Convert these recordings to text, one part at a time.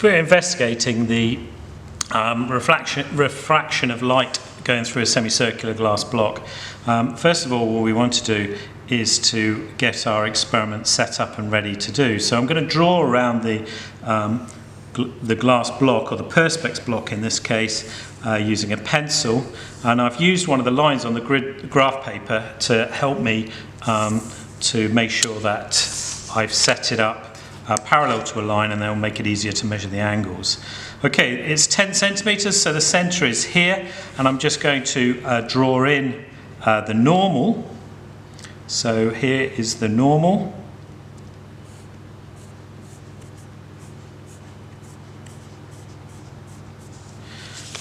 we're investigating the refraction of light going through a semicircular glass block. First of all, what we want to do is to get our experiment set up and ready to do. So I'm going to draw around the glass block, or the perspex block in this case, using a pencil, and I've used one of the lines on the graph paper to help me to make sure that I've set it up parallel to a line, and that will make it easier to measure the angles. Okay, it's 10 centimeters, so the center is here, and I'm just going to draw in the normal. So here is the normal.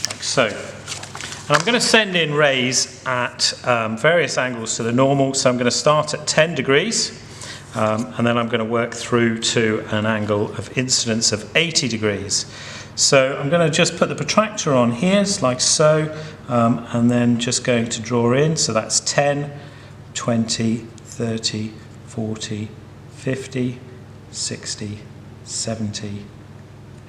Like so. And I'm going to send in rays at various angles to the normal. So I'm going to start at 10 degrees, and then I'm going to work through to an angle of incidence of 80 degrees. So I'm going to just put the protractor on here, like so, and then just going to draw in. So that's 10, 20, 30, 40, 50, 60, 70,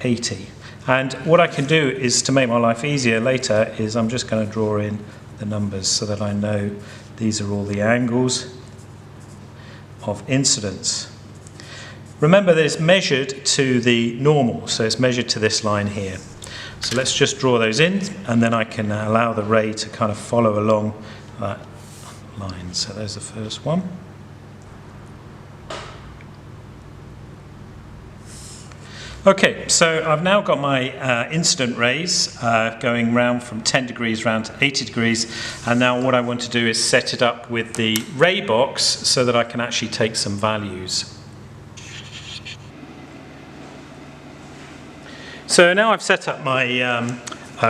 80. And what I can do is, to make my life easier later, is I'm just going to draw in the numbers so that I know these are all the angles of incidence. Remember that it's measured to the normal, so it's measured to this line here. So let's just draw those in, and then I can allow the ray to kind of follow along that line. So there's the first one. Okay, so I've now got my incident rays going round from 10 degrees round to 80 degrees, and now what I want to do is set it up with the ray box so that I can actually take some values. So now I've set up my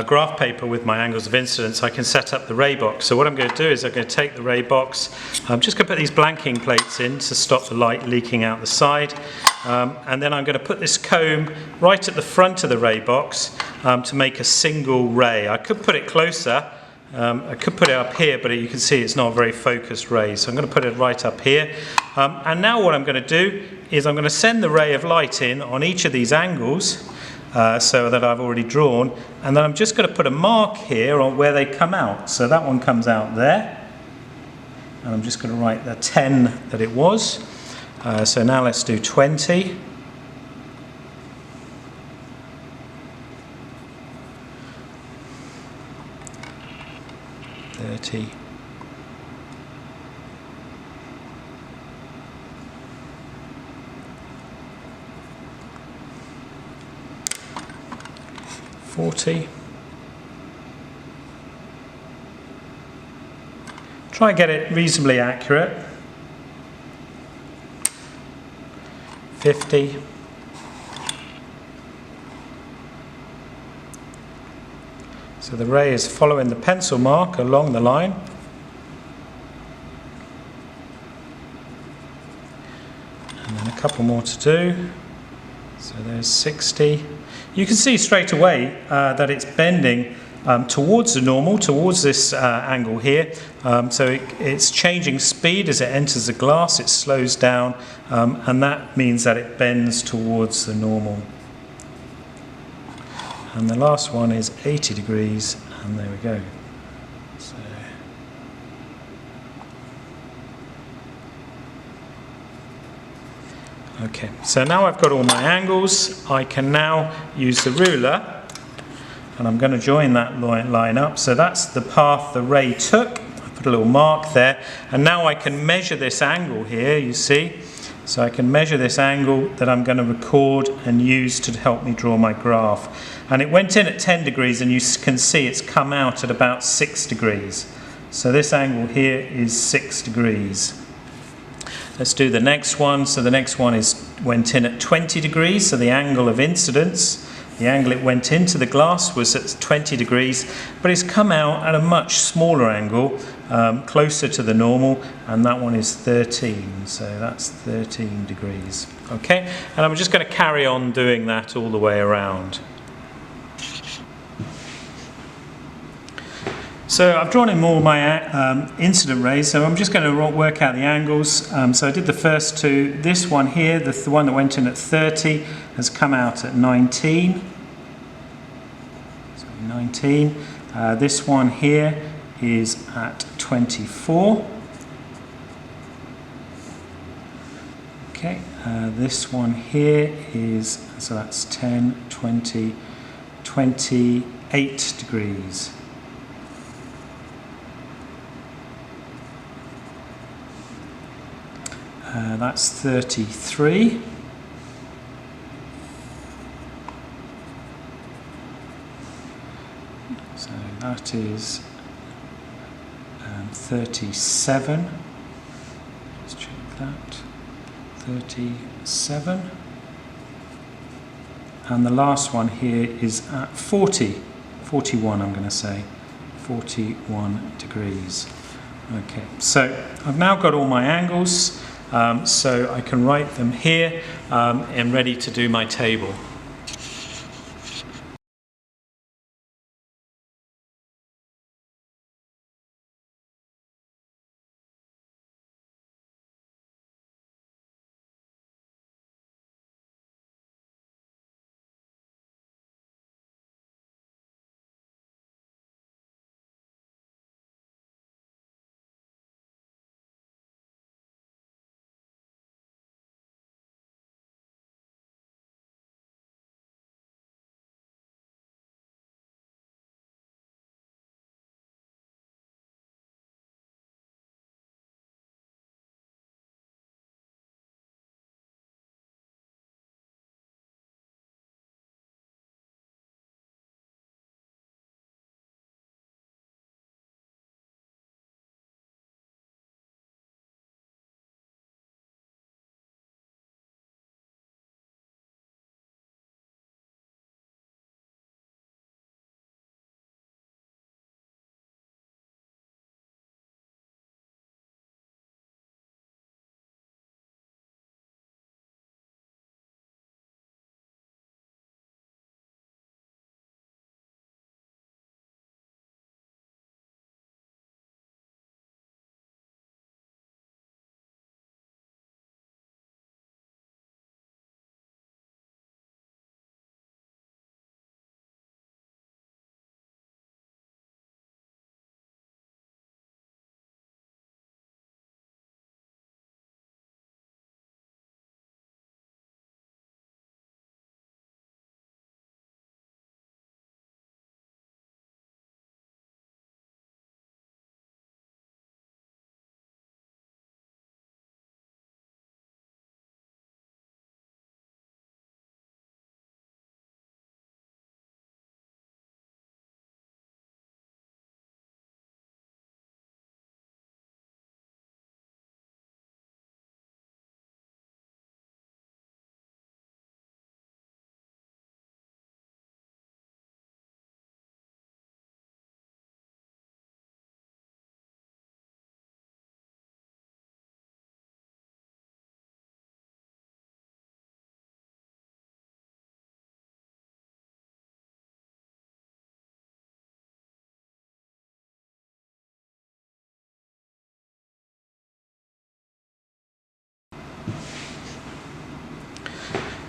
graph paper with my angles of incidence. I can set up the ray box. So what I'm going to do is I'm going to take the ray box. I'm just going to put these blanking plates in to stop the light leaking out the side. And then I'm going to put this comb right at the front of the ray box to make a single ray. I could put it closer. I could put it up here, but you can see it's not a very focused ray. So I'm going to put it right up here. And now what I'm going to do is I'm going to send the ray of light in on each of these angles. So that I've already drawn, and then I'm just going to put a mark here on where they come out. So that one comes out there, and I'm just going to write the 10 that it was. So now let's do 20. 30. 40. Try and get it reasonably accurate. 50. So the ray is following the pencil mark along the line. And then a couple more to do. So there's 60. You can see straight away that it's bending towards the normal, towards this angle here. So it's changing speed as it enters the glass, it slows down, and that means that it bends towards the normal. And the last one is 80 degrees, and there we go. So okay, so now I've got all my angles. I can now use the ruler, and I'm going to join that line up. So that's the path the ray took. I put a little mark there, and now I can measure this angle here, you see. So I can measure this angle that I'm going to record and use to help me draw my graph. And it went in at 10 degrees, and you can see it's come out at about 6 degrees. So this angle here is 6 degrees. Let's do the next one. So the next one went in at 20 degrees, so the angle of incidence, the angle it went into the glass was at 20 degrees, but it's come out at a much smaller angle, closer to the normal, and that one is 13, so that's 13 degrees. Okay, and I'm just going to carry on doing that all the way around. So So I've drawn in all my incident rays, so I'm just going to work out the angles. So I did the first two. This one here, the one that went in at 30, has come out at 19. So 19. This one here is at 24. Okay, this one here is, so that's 10, 20, 28 degrees. That's 33. So that is 37. Let's check that. 37. And the last one here is at 40. 41, I'm going to say. 41 degrees. Okay, so I've now got all my angles. So I can write them here and ready to do my table.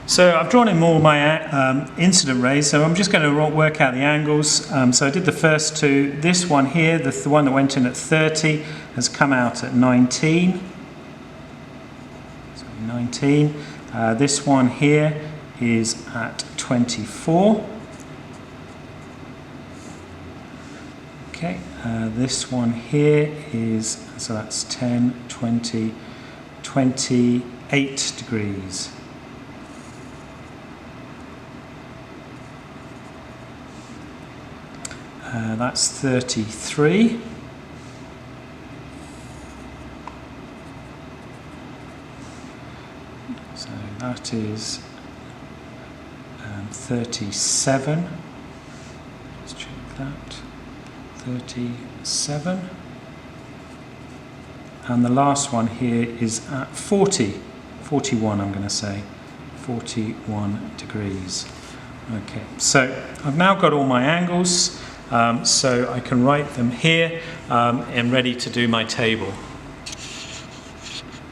So I've drawn in all my incident rays, so I'm just going to work out the angles. So I did the first two. This one here, the one that went in at 30, has come out at 19. So 19. This one here is at 24. Okay, this one here is, so that's 10, 20, 28 degrees. That's 33. So that is 37. Let's check that. 37. And the last one here is at 40. 41, I'm going to say. 41 degrees. Okay, so I've now got all my angles. so I can write them here and ready to do my table.